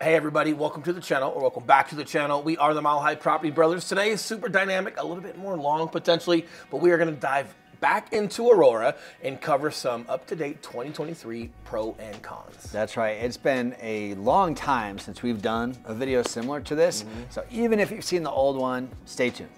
Hey everybody, welcome to the channel, or welcome back to the channel. We are the Mile High Property Brothers. Today is super dynamic, a little bit more long potentially, but we are going to dive back into Aurora and cover some up-to-date 2023 pro and cons. That's right. It's been a long time since we've done a video similar to this. So even if you've seen the old one, stay tuned.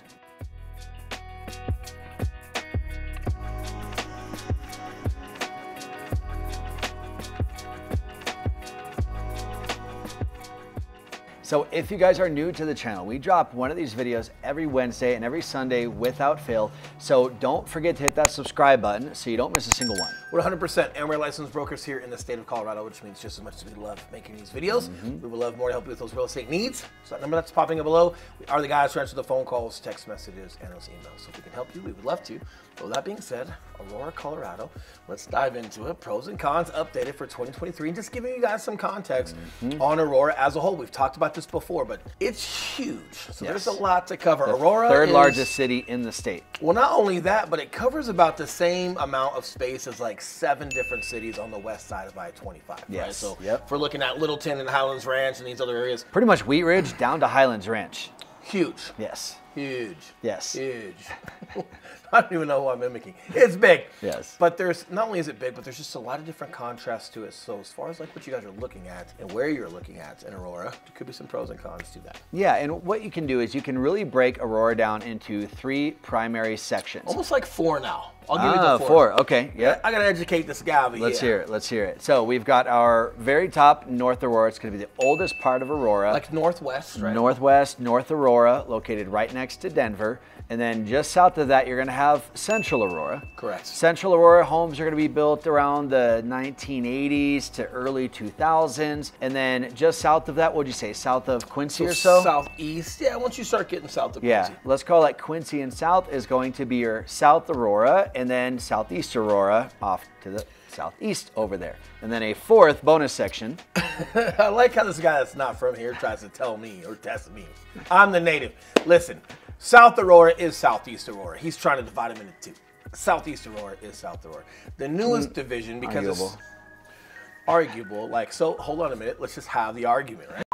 So if you guys are new to the channel, we drop one of these videos every Wednesday and every Sunday without fail. So don't forget to hit that subscribe button so you don't miss a single one. We're 100% and we're licensed brokers here in the state of Colorado, which means just as much as we love making these videos, we would love more to help you with those real estate needs. So that number that's popping up below, we are the guys who answer the phone calls, text messages, and those emails. So if we can help you, we would love to. But with that being said, Aurora, Colorado, let's dive into it. Pros and cons updated for 2023 and just giving you guys some context on Aurora as a whole. We've talked about this before, but it's huge. So there's a lot to cover. Aurora third largest city in the state. Well, not only that, but it covers about the same amount of space as like 7 different cities on the west side of I-25. Yes. Right? So if we're looking at Littleton and Highlands Ranch and these other areas. Pretty much Wheat Ridge down to Highlands Ranch. Huge. Yes. Huge. Yes. Huge. I don't even know who I'm mimicking. It's big. Yes. But there's, not only is it big, but there's just a lot of different contrasts to it. So as far as like what you guys are looking at and where you're looking at in Aurora, there could be some pros and cons to that. Yeah, and what you can do is you can really break Aurora down into 3 primary sections. Almost like 4 now. I'll give you the 4. 4. Okay. Yeah. I gotta educate this guy. Let's hear it. Let's hear it. So we've got our very top North Aurora. It's going to be the oldest part of Aurora. Like northwest, right? Northwest, North Aurora, located right next to Denver. And then just south of that, you're going to have Central Aurora. Correct. Central Aurora homes are going to be built around the 1980s to early 2000s. And then just south of that, what would you say, south of Quincy or so? Southeast. Yeah, once you start getting south of Quincy. Yeah, let's call it Quincy and south is going to be your South Aurora, and then Southeast Aurora off to the southeast over there. And then a 4th bonus section. I like how this guy that's not from here tries to tell me or test me. I'm the native. Listen, South Aurora is Southeast Aurora. He's trying to divide them into 2. Southeast Aurora is South Aurora. The newest division, because it's arguable, like, so hold on a minute, let's just have the argument, right?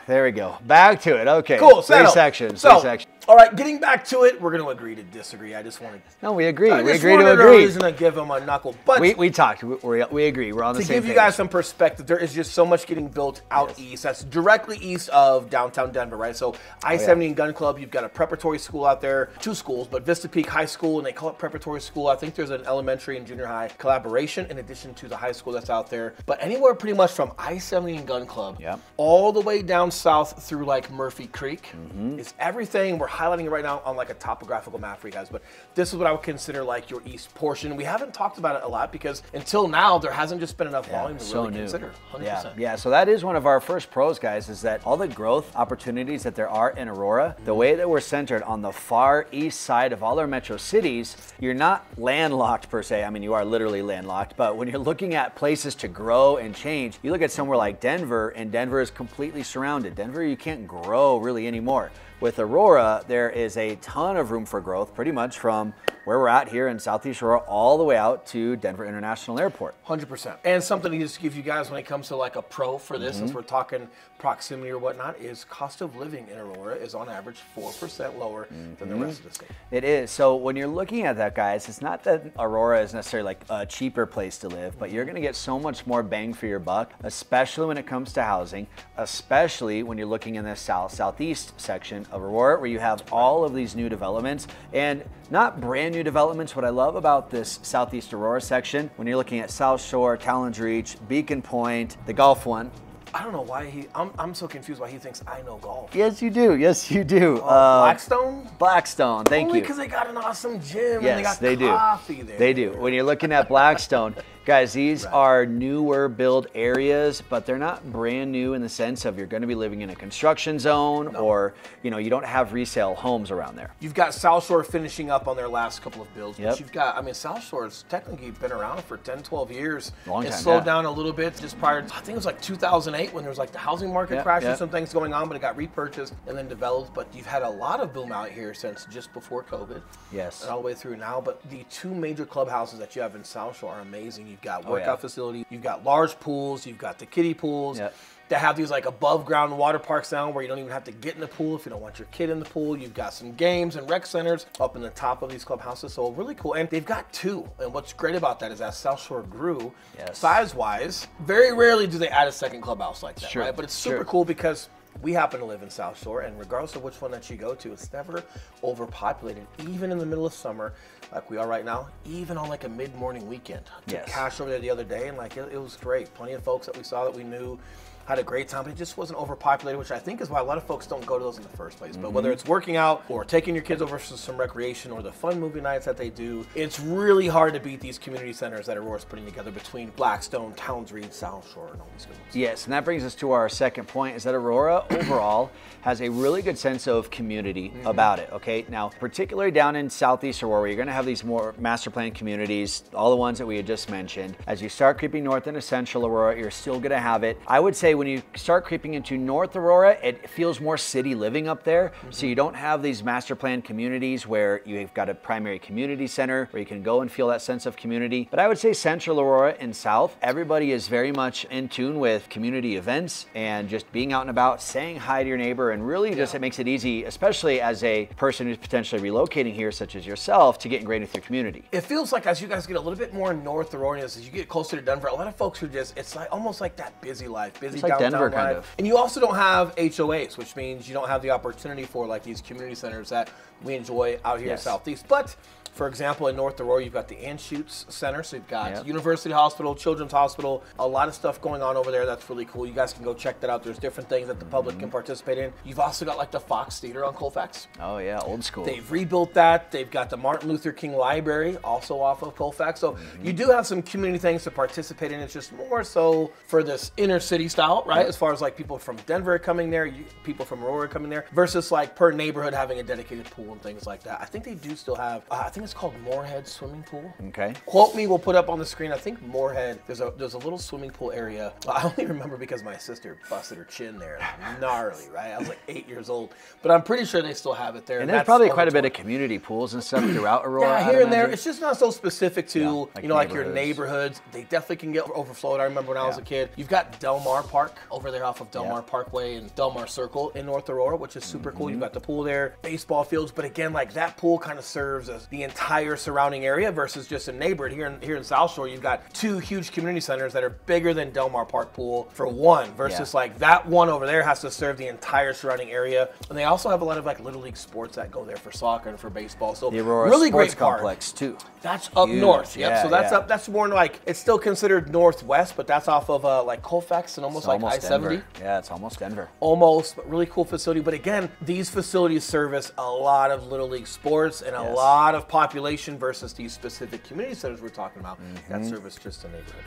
There we go. Back to it. Okay. Cool. 3 sections. So, 3 sections. all right, getting back to it, we're going to agree to disagree. I just want to. No, we agree. We agree to agree. No reason to give him a knuckle, but we talked. We agree. We're on the same page. To give you guys some perspective, there is just so much getting built out east. That's directly east of downtown Denver, right? So I-70 and Gun Club. You've got a preparatory school out there, 2 schools, but Vista Peak High School, and they call it preparatory school. I think there's an elementary and junior high collaboration in addition to the high school that's out there. But anywhere pretty much from I-70 and Gun Club, all the way down south through like Murphy Creek is everything. We're highlighting it right now on like a topographical map for you guys, but this is what I would consider like your east portion. We haven't talked about it a lot because until now there hasn't just been enough volume to really consider. 100%. Yeah, so that is one of our first pros, guys, is that all the growth opportunities that there are in Aurora, the way that we're centered on the far east side of all our metro cities, you're not landlocked per se. I mean, you are literally landlocked, but when you're looking at places to grow and change, you look at somewhere like Denver, and Denver is completely surrounded. Denver, you can't grow really anymore. With Aurora, there is a ton of room for growth, pretty much from where we're at here in Southeast Aurora all the way out to Denver International Airport. 100%. And something to just give you guys when it comes to like a pro for this, since we're talking proximity or whatnot, is cost of living in Aurora is on average 4% lower than the rest of the state. It is. So when you're looking at that, guys, it's not that Aurora is necessarily like a cheaper place to live, but you're going to get so much more bang for your buck, especially when it comes to housing, especially when you're looking in the southeast section of Aurora, where you have all of these new developments, and not brand new developments. What I love about this Southeast Aurora section, when you're looking at South Shore, Talons Reach, Beacon Point, the golf one. I don't know why I'm so confused why he thinks I know golf. Yes, you do. Yes, you do. Blackstone? Blackstone, thank you. Only because they got an awesome gym and they got coffee there. They do. When you're looking at Blackstone, guys, these are newer build areas, but they're not brand new in the sense of you're going to be living in a construction zone or, you know, you don't have resale homes around there. You've got South Shore finishing up on their last couple of builds. But you've got, I mean, South Shore's technically been around for 10, 12 years. Long time. It slowed down a little bit just prior to, I think it was like 2008 when there was like the housing market crash and some things going on, but it got repurchased and then developed. But you've had a lot of boom out here since just before COVID. Yes. And all the way through now. But the 2 major clubhouses that you have in South Shore are amazing. You've got workout facilities, you've got large pools, you've got the kiddie pools. They have these like above ground water parks now where you don't even have to get in the pool if you don't want your kid in the pool. You've got some games and rec centers up in the top of these clubhouses. So really cool. And they've got 2. And what's great about that is as South Shore grew, size-wise, very rarely do they add a second clubhouse like that, right? But it's super cool because we happen to live in South Shore, and regardless of which one that you go to, it's never overpopulated, even in the middle of summer, like we are right now, even on like a mid-morning weekend. Took Cash over there the other day, and like it was great. Plenty of folks that we saw that we knew had a great time, but it just wasn't overpopulated, which I think is why a lot of folks don't go to those in the first place. But whether it's working out or taking your kids over for some recreation or the fun movie nights that they do, it's really hard to beat these community centers that Aurora's putting together between Blackstone, Towns Reed, South Shore, and all these good ones. Yes, and that brings us to our second point, is that Aurora overall has a really good sense of community about it, okay? Now, particularly down in Southeast Aurora, you're gonna have these more master plan communities, all the ones that we had just mentioned. As you start creeping north into Central Aurora, you're still gonna have it. I would say when you start creeping into North Aurora, it feels more city living up there. So you don't have these master plan communities where you've got a primary community center where you can go and feel that sense of community. But I would say Central Aurora and South, everybody is very much in tune with community events and just being out and about, saying hi to your neighbor, and really just it makes it easy, especially as a person who's potentially relocating here, such as yourself, to get ingrained with your community. It feels like as you guys get a little bit more North Aurora, as you get closer to Denver, a lot of folks who just, it's like almost like that busy life, busy like downtown Denver, life. kind of. And you also don't have HOAs, which means you don't have the opportunity for like these community centers that we enjoy out here in Southeast. But for example, in North Aurora, you've got the Anschutz Center. So you've got University Hospital, Children's Hospital, a lot of stuff going on over there. That's really cool. You guys can go check that out. There's different things that the public can participate in. You've also got like the Fox Theater on Colfax. Oh yeah, old school. They've rebuilt that. They've got the Martin Luther King Library also off of Colfax. So you do have some community things to participate in. It's just more so for this inner city style, right? As far as like people from Denver coming there, people from Aurora coming there, versus like per neighborhood having a dedicated pool and things like that. I think they do still have, I think it's called Moorhead Swimming Pool. Okay. Quote me, we'll put up on the screen. I think Moorhead, there's a little swimming pool area. I only remember because my sister busted her chin there. Gnarly, right? I was like 8 years old. But I'm pretty sure they still have it there. And there's probably quite a bit of community pools and stuff throughout Aurora. Yeah, here and there. It's just not so specific to, like, you know, like your neighborhoods. They definitely can get overflowed. I remember when I was a kid. You've got Del Mar Park over there off of Del Mar Parkway and Del Mar Circle in North Aurora, which is super cool. You've got the pool there, baseball fields. But again, like that pool kind of serves as the entire surrounding area versus just a neighborhood. Here in South Shore, you've got 2 huge community centers that are bigger than Del Mar Park Pool for one, versus like that one over there has to serve the entire surrounding area. And they also have a lot of like Little League sports that go there for soccer and for baseball. So the Aurora really Sports great Complex too. That's up north. Yep. Yeah, so that's up. That's more like, it's still considered northwest, but that's off of like Colfax and almost like I-70. Yeah, it's almost Denver. Almost, but really cool facility. But again, these facilities service a lot of Little League sports and a lot of population versus these specific community centers we're talking about that service just a neighborhood.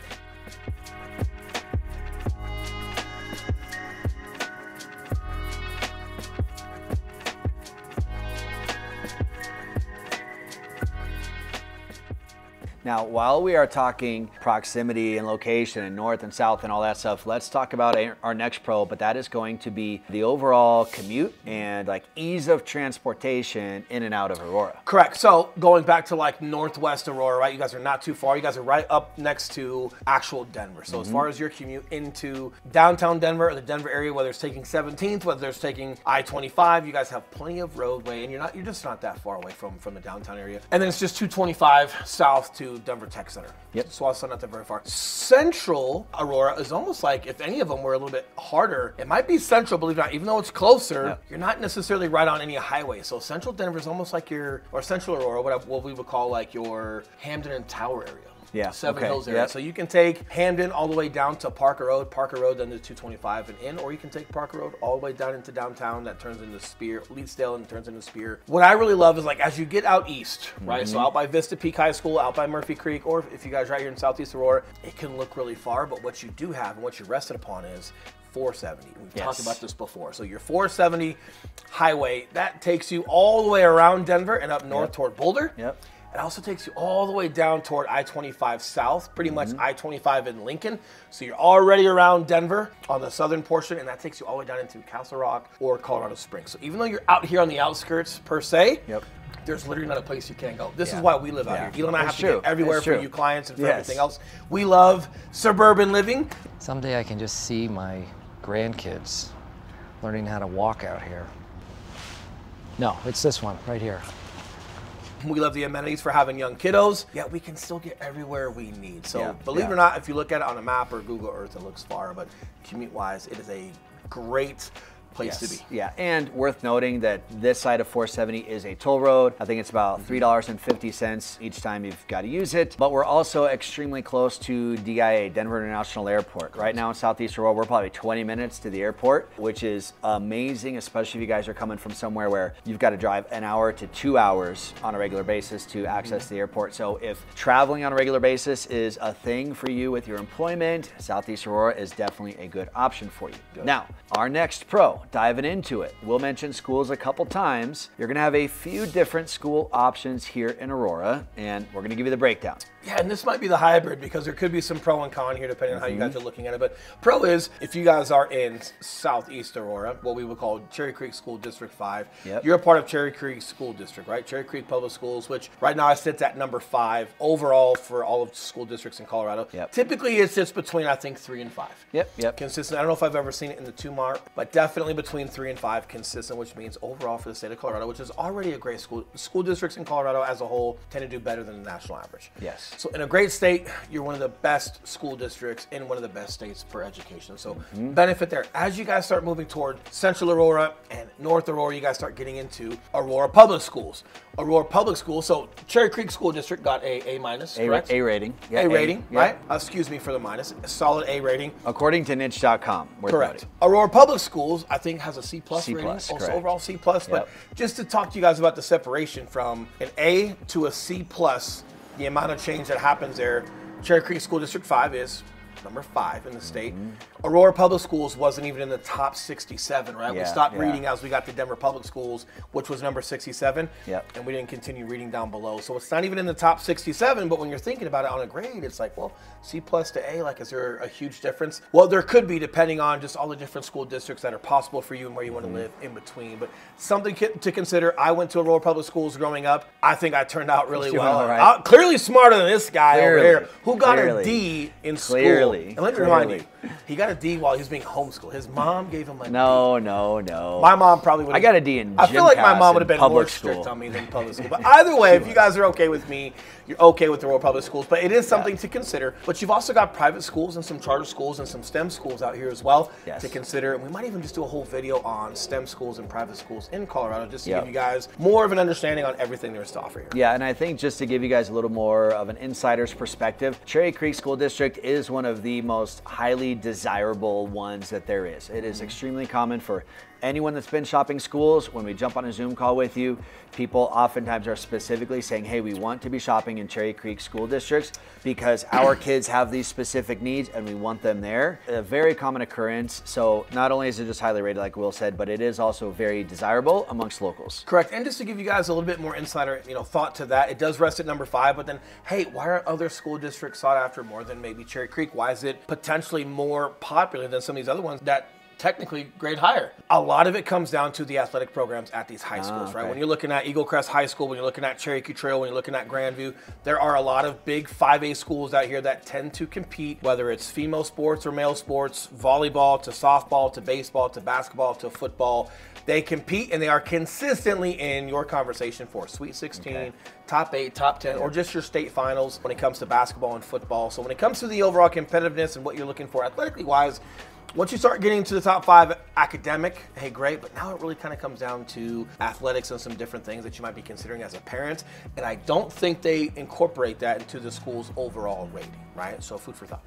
Now, while we are talking proximity and location and north and south and all that stuff, let's talk about our next pro, but that is going to be the overall commute and like ease of transportation in and out of Aurora. Correct. So going back to like Northwest Aurora, right? You guys are not too far. You guys are right up next to actual Denver. So as far as your commute into downtown Denver or the Denver area, whether it's taking 17th, whether it's taking I-25, you guys have plenty of roadway, and you're just not that far away from the downtown area. And then it's just 225 south to Denver Tech Center. Yep. So also not that very far. Central Aurora is almost like if any of them were a little bit harder, it might be Central, believe it or not, even though it's closer, you're not necessarily right on any highway. So Central Denver is almost like or Central Aurora, what we would call like your Hamden and Tower area. Yeah. Seven Hills area. So you can take Hamden all the way down to Parker Road then to 225 and in, or you can take Parker Road all the way down into downtown that turns into Spear, Leetsdale and turns into Spear. What I really love is like as you get out east, right? So out by Vista Peak High School, out by Murphy Creek, or if you guys are right here in Southeast Aurora, it can look really far, but what you do have and what you're rested upon is 470. We've talked about this before. So your 470 highway, that takes you all the way around Denver and up north toward Boulder. It also takes you all the way down toward I-25 south, pretty much I-25 in Lincoln. So you're already around Denver on the southern portion, and that takes you all the way down into Castle Rock or Colorado Springs. So even though you're out here on the outskirts per se, there's literally not a place you can't go. This is why we live out here. Elon and I have to get everywhere for you clients and for everything else. We love suburban living. Someday I can just see my grandkids learning how to walk out here. No, it's this one right here. We love the amenities for having young kiddos, yet we can still get everywhere we need. So believe it or not, if you look at it on a map or Google Earth, it looks far, but commute-wise, it is a great place to be. Yeah, and worth noting that this side of 470 is a toll road. I think it's about $3.50 each time you've got to use it. But we're also extremely close to DIA, Denver International Airport. Right now in Southeast Aurora, we're probably 20 minutes to the airport, which is amazing, especially if you guys are coming from somewhere where you've got to drive an hour to 2 hours on a regular basis to access the airport. So if traveling on a regular basis is a thing for you with your employment, Southeast Aurora is definitely a good option for you. Now, our next pro, diving into it. We'll mention schools a couple times. You're gonna have a few different school options here in Aurora, and we're gonna give you the breakdown. Yeah, and this might be the hybrid because there could be some pro and con here depending on how you guys are looking at it. But pro is, if you guys are in Southeast Aurora, what we would call Cherry Creek School District 5, you're a part of Cherry Creek School District, right? Cherry Creek Public Schools, which right now it sits at number 5 overall for all of school districts in Colorado. Typically it sits between, I think, 3 and 5. Consistent. I don't know if I've ever seen it in the 2 mark, but definitely between 3 and 5 consistent, which means overall for the state of Colorado, which is already a great school. School districts in Colorado as a whole tend to do better than the national average. So in a great state, you're one of the best school districts in one of the best states for education. So benefit there. As you guys start moving toward Central Aurora and North Aurora, you guys start getting into Aurora Public Schools. Aurora Public Schools, so Cherry Creek School District got A minus, correct? A rating. A rating, right? Excuse me for the minus. A solid A rating. According to niche.com. Correct. Aurora Public Schools, I think, has a C+ rating. Also overall C+. But just to talk to you guys about the separation from an A to a C+, the amount of change that happens there. Cherry Creek School District 5 is number 5 in the state. Aurora Public Schools wasn't even in the top 67, right? We stopped reading as we got to Denver Public Schools, which was number 67, and we didn't continue reading down below. So it's not even in the top 67, but when you're thinking about it on a grade, it's like, well, C+ to A, like, is there a huge difference? Well, there could be, depending on just all the different school districts that are possible for you and where you want to live in between. But something to consider. I went to Aurora Public Schools growing up. I think I turned out really well. Clearly smarter than this guy over here, who got a D in school. And let me remind you, he got a D while he was being homeschooled. His mom gave him a D. No. My mom probably would have. I got a D in I feel like my mom would have been more school. strict on me than public school. But either way, if you guys are okay with me, you're okay with the Aurora Public Schools. But it is something to consider. But you've also got private schools and some charter schools and some STEM schools out here as well to consider. And we might even just do a whole video on STEM schools and private schools in Colorado just to give you guys more of an understanding on everything there is to offer here. Yeah, and I think just to give you guys a little more of an insider's perspective, Cherry Creek School District is one of the most highly desirable ones that there is. It is extremely common for anyone that's been shopping schools. When we jump on a Zoom call with you, people oftentimes are specifically saying, hey, we want to be shopping in Cherry Creek school districts because our kids have these specific needs and we want them there. A very common occurrence. So not only is it just highly rated, like Will said, but it is also very desirable amongst locals. Correct. And just to give you guys a little bit more insider, thought to that, it does rest at number 5, but then, hey, why are other school districts sought after more than maybe Cherry Creek? Why is it potentially more popular than some of these other ones that technically grade higher? A lot of it comes down to the athletic programs at these high schools, right? When you're looking at Eagle Crest High School, when you're looking at Cherokee Trail, when you're looking at Grandview, there are a lot of big 5A schools out here that tend to compete, whether it's female sports or male sports, volleyball to softball to baseball to basketball to football. They compete and they are consistently in your conversation for Sweet 16, top 8, top 10, or just your state finals when it comes to basketball and football. So when it comes to the overall competitiveness and what you're looking for athletically wise, once you start getting to the top 5 academic, hey, great, but now it really kind of comes down to athletics and some different things that you might be considering as a parent. And I don't think they incorporate that into the school's overall rating, right? So food for thought.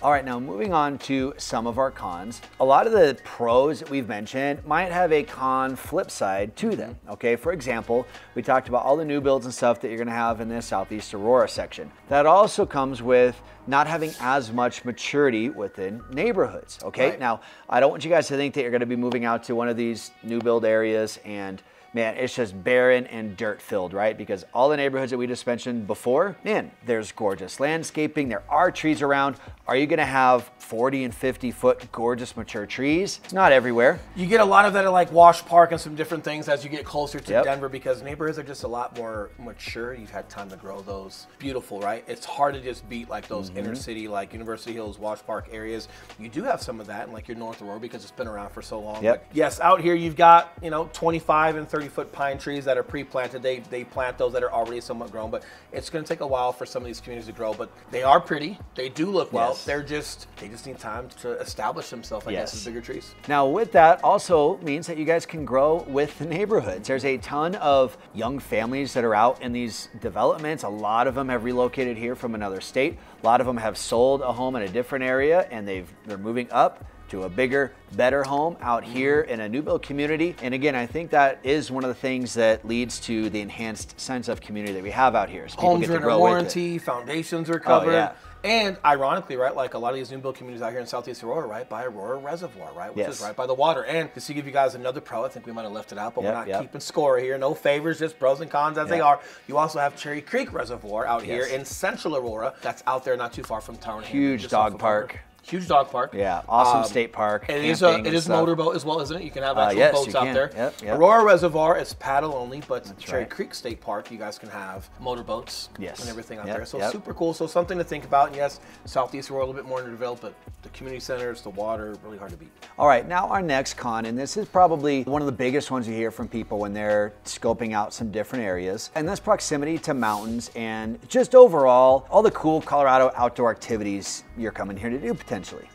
All right, now moving on to some of our cons. A lot of the pros that we've mentioned might have a con flip side to them, okay? For example, we talked about all the new builds and stuff that you're gonna have in this Southeast Aurora section. That also comes with not having as much maturity within neighborhoods, okay? Right. Now, I don't want you guys to think that you're gonna be moving out to one of these new build areas and man, it's just barren and dirt filled, right? Because all the neighborhoods that we just mentioned before, man, there's gorgeous landscaping, there are trees around. Are you gonna have 40 and 50 foot gorgeous mature trees? It's not everywhere. You get a lot of that at like Wash Park and some different things as you get closer to Yep. Denver, because neighborhoods are just a lot more mature. You've had time to grow those. Beautiful, right? It's hard to just beat like those inner city, like University Hills, Wash Park areas. You do have some of that in like your North Aurora because it's been around for so long. Yep. But yes, out here you've got, you know, 25 and 30-foot pine trees that are pre-planted. They plant those that are already somewhat grown, but it's going to take a while for some of these communities to grow. But they are pretty. They do look well. Yes. They just need time to establish themselves, I guess, as bigger trees. Now with that also means that you guys can grow with the neighborhoods. There's a ton of young families that are out in these developments. A lot of them have relocated here from another state. A lot of them have sold a home in a different area and they're moving up to a bigger, better home out here in a new build community. And again, I think that is one of the things that leads to the enhanced sense of community that we have out here. So people Homes get are to under grow warranty, foundations are covered. yeah. And ironically, right, like a lot of these new build communities out here in Southeast Aurora, right, by Aurora Reservoir, right, which is right by the water. And just to give you guys another pro, I think we might have left it out, but we're not keeping score here. No favors, just pros and cons as they are. You also have Cherry Creek Reservoir out here in Central Aurora. That's out there not too far from town. Huge dog park. Huge dog park. Yeah, awesome state park. It is motorboat as well, isn't it? You can have actual yes, boats you out can. there. Yep. Aurora Reservoir is paddle only, but Cherry right. Creek State Park, you guys can have motorboats and everything out there. So super cool. So something to think about. And yes, Southeast Aurora a little bit more underdeveloped, but the community centers, the water, really hard to beat. All right, now our next con, and this is probably one of the biggest ones you hear from people when they're scoping out some different areas, and that's proximity to mountains and just overall all the cool Colorado outdoor activities you're coming here to do potentially.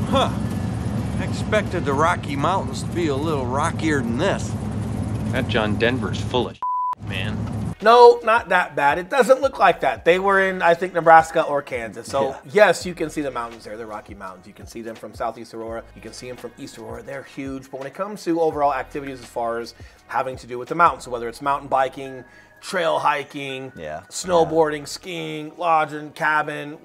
Huh. I expected the Rocky Mountains to be a little rockier than this. That John Denver's full of man. No, not that bad. It doesn't look like that. They were in, I think, Nebraska or Kansas. So, yes, you can see the mountains there, the Rocky Mountains. You can see them from Southeast Aurora. You can see them from East Aurora. They're huge. But when it comes to overall activities as far as having to do with the mountains, so whether it's mountain biking, trail hiking, snowboarding, skiing, lodging, cabin,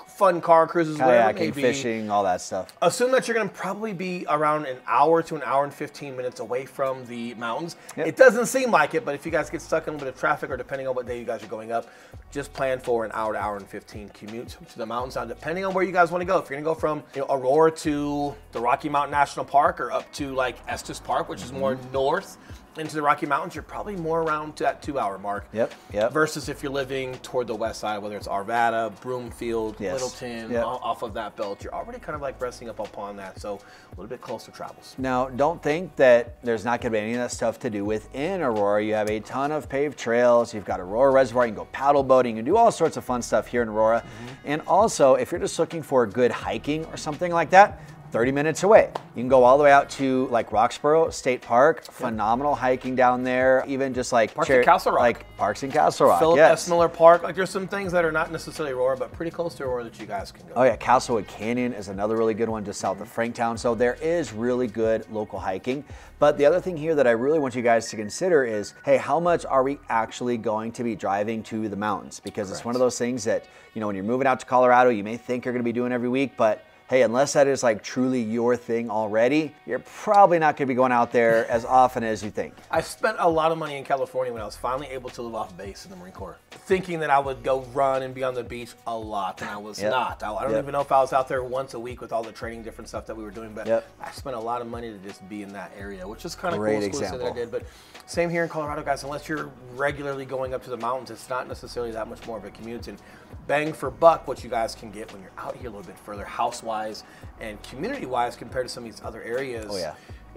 fun car cruises, whatever it may kayaking, be. fishing, all that stuff. Assume that you're going to probably be around an hour to an hour and 15 minutes away from the mountains. It doesn't seem like it, but if you guys get stuck in a little bit of traffic or depending on what day you guys are going up, just plan for an hour to hour and 15 commute to the mountains. Now, depending on where you guys want to go, if you're going to go from Aurora to the Rocky Mountain National Park or up to like Estes Park, which is more north into the Rocky Mountains, you're probably more around to that 2 hour mark. Versus if you're living toward the west side, whether it's Arvada, Broomfield, Littleton, off of that belt, you're already kind of like resting up upon that. So a little bit closer travels. Now, don't think that there's not going to be any of that stuff to do within Aurora. You have a ton of paved trails. You've got Aurora Reservoir. You can go paddle boating. You can do all sorts of fun stuff here in Aurora. And also, if you're just looking for good hiking or something like that, 30 minutes away. You can go all the way out to like Roxborough State Park. Phenomenal hiking down there. Even just like Parks in Castle Rock. Like Parks in Castle Rock. Philip S. Miller Park. Like there's some things that are not necessarily Aurora, but pretty close to Aurora that you guys can go. Oh yeah, Castlewood Canyon is another really good one just south of Franktown. So there is really good local hiking. But the other thing here that I really want you guys to consider is, hey, how much are we actually going to be driving to the mountains? Because it's one of those things that, when you're moving out to Colorado, you may think you're going to be doing every week, but hey, unless that is like truly your thing already, you're probably not going to be going out there as often as you think. I spent a lot of money in California when I was finally able to live off base in the Marine Corps, thinking that I would go run and be on the beach a lot, and I was not. I don't even know if I was out there once a week with all the training, different stuff that we were doing, but I spent a lot of money to just be in that area, which is kind of cool to say that I did. But same here in Colorado, guys, unless you're regularly going up to the mountains, it's not necessarily that much more of a commute. And bang for buck, what you guys can get when you're out here a little bit further, house-wise and community-wise compared to some of these other areas.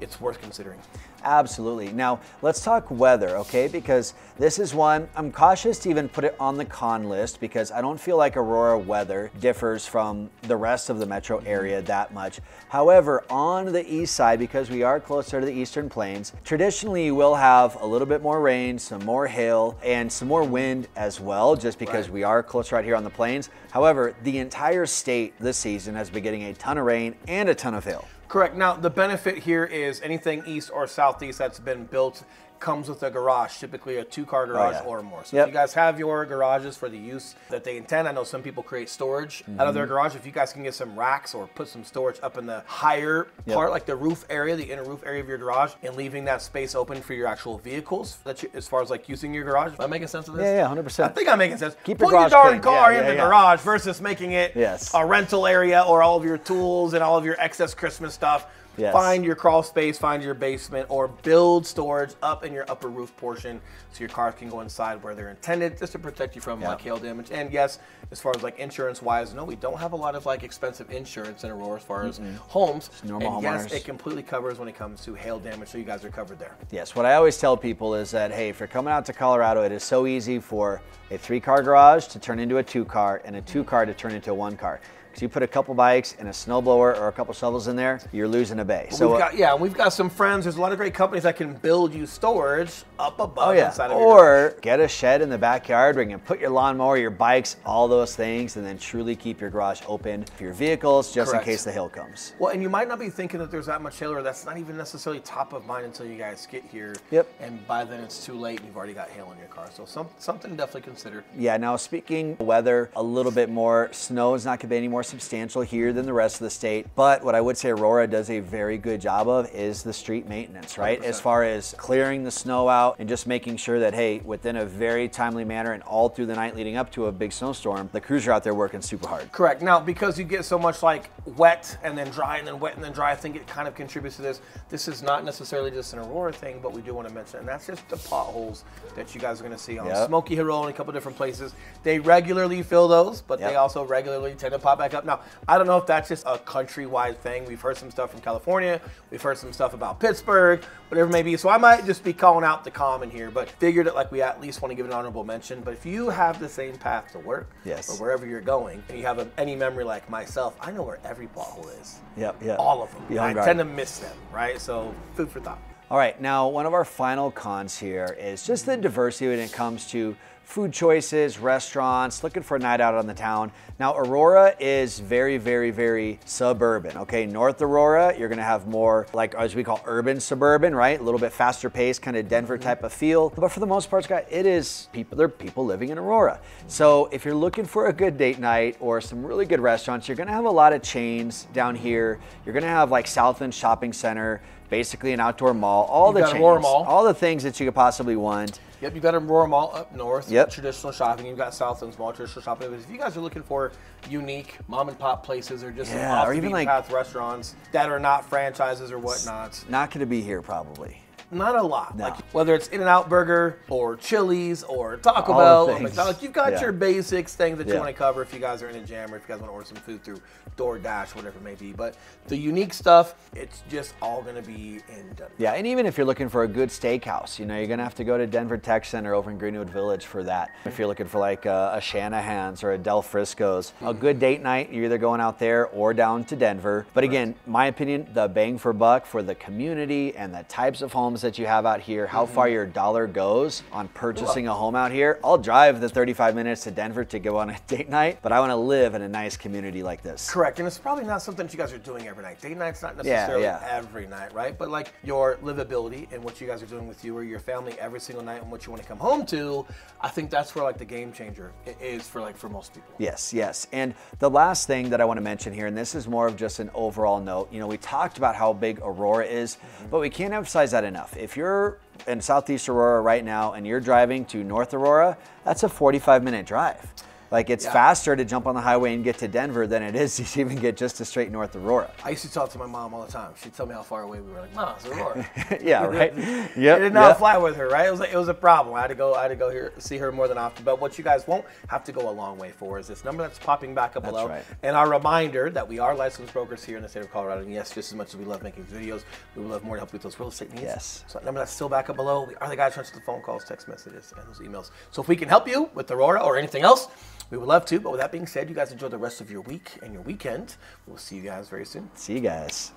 it's worth considering. Absolutely. Now, let's talk weather, okay? Because this is one, I'm cautious to even put it on the con list because I don't feel like Aurora weather differs from the rest of the metro area that much. However, on the east side, because we are closer to the eastern plains, traditionally you will have a little bit more rain, some more hail, and some more wind as well, just because we are closer out here on the plains. However, the entire state this season has been getting a ton of rain and a ton of hail. Correct. Now, the benefit here is anything east or southeast that's been built comes with a garage, typically a 2-car garage or more. So if you guys have your garages for the use that they intend, I know some people create storage out of their garage. If you guys can get some racks or put some storage up in the higher part, like the roof area, the inner roof area of your garage, and leaving that space open for your actual vehicles, as far as like using your garage. Am I making sense of this? Yeah, 100%. I think I'm making sense. Keep Put your your garage darn clean. car in the garage versus making it Yes. a rental area or all of your tools and all of your excess Christmas stuff. Yes. Find your crawl space, find your basement, or build storage up in your upper roof portion so your cars can go inside where they're intended, just to protect you from like hail damage. And yes, as far as like insurance wise, no, we don't have a lot of like expensive insurance in Aurora as far as homes. Normal and homeowners. yes, it completely covers when it comes to hail damage, so you guys are covered there. Yes, what I always tell people is that, hey, if you're coming out to Colorado, it is so easy for a 3-car garage to turn into a 2-car and a 2-car to turn into a 1-car. Because you put a couple bikes and a snowblower or a couple shovels in there, you're losing a bay. So we've got some friends. There's a lot of great companies that can build you storage up above inside of your garage. Or get a shed in the backyard where you can put your lawnmower, your bikes, all those things, and then truly keep your garage open for your vehicles just in case the hail comes. Well, and you might not be thinking that there's that much hail, or that's not even necessarily top of mind until you guys get here. And by then it's too late and you've already got hail in your car. So something to definitely consider. Yeah, now speaking weather, a little bit more, snow is not going to be any more substantial here than the rest of the state, but what I would say Aurora does a very good job of is the street maintenance, right? 100%. As far as clearing the snow out and just making sure that, hey, within a very timely manner and all through the night leading up to a big snowstorm, the crews are out there working super hard. Correct. Now, because you get so much like wet and then dry and then wet and then dry, I think it kind of contributes to this. This is not necessarily just an Aurora thing, but we do want to mention, and that's just the potholes that you guys are going to see on Smoky Hill Road and a couple different places. They regularly fill those, but they also regularly tend to pop back up. Now, I don't know if that's just a countrywide thing. We've heard some stuff from California. We've heard some stuff about Pittsburgh, whatever it may be. So I might just be calling out the common here, but figured it like we at least want to give an honorable mention. But if you have the same path to work or wherever you're going, and you have any memory like myself, I know where every pothole is. All of them. I tend to miss them, right? So food for thought. All right, now one of our final cons here is just the diversity when it comes to food choices, restaurants, looking for a night out on the town. Now, Aurora is very, very, very suburban, okay? North Aurora, you're gonna have more, like, as we call urban suburban, right? A little bit faster paced, kind of Denver type of feel. But for the most part, Scott, it is people, there are people living in Aurora. So if you're looking for a good date night or some really good restaurants, you're gonna have a lot of chains down here. You're gonna have like Southland Shopping Center, basically an outdoor mall, all the chains, all the things that you could possibly want. Yep, you've got Aurora Mall up north, traditional shopping. You've got Southland's Mall, traditional shopping. But if you guys are looking for unique mom and pop places or just off the beaten path restaurants that are not franchises or whatnot, not going to be here probably. Not a lot. No. Like whether it's In-N-Out Burger or Chili's or Taco Bell or McDonald's, you've got your basics things that you want to cover if you guys are in a jam or if you guys want to order some food through DoorDash, whatever it may be. But the unique stuff, it's just all going to be in Denver. Yeah, and even if you're looking for a good steakhouse, you know, you're going to have to go to Denver Tech Center over in Greenwood Village for that. If you're looking for like a Shanahan's or a Del Frisco's, a good date night, you're either going out there or down to Denver. But again, my opinion, the bang for buck for the community and the types of homes that you have out here, how far your dollar goes on purchasing a home out here. I'll drive the 35 minutes to Denver to go on a date night, but I want to live in a nice community like this. Correct, and it's probably not something that you guys are doing every night. Date night's not necessarily every night, right? But like your livability and what you guys are doing with you or your family every single night and what you want to come home to, I think that's where like the game changer is for most people. Yes, yes. And the last thing that I want to mention here, and this is more of just an overall note, you know, we talked about how big Aurora is, but we can't emphasize that enough. If you're in Southeast Aurora right now and you're driving to North Aurora, that's a 45-minute drive. Like it's faster to jump on the highway and get to Denver than it is to even get just to straight North Aurora. I used to talk to my mom all the time. She'd tell me how far away we were. Like, Mom, it's Aurora. Yeah, right. I did not fly with her, right? It was a problem. I had to go here see her more than often. But what you guys won't have to go a long way for is this number that's popping back up below. Right. And our reminder that we are licensed brokers here in the state of Colorado. And yes, just as much as we love making videos, we would love more to help you with those real estate needs. Yes. So that number that's still back up below, we are the guys trying to the phone calls, text messages, and those emails. So if we can help you with Aurora or anything else, we would love to. But with that being said, you guys enjoy the rest of your week and your weekend. We'll see you guys very soon. See you guys.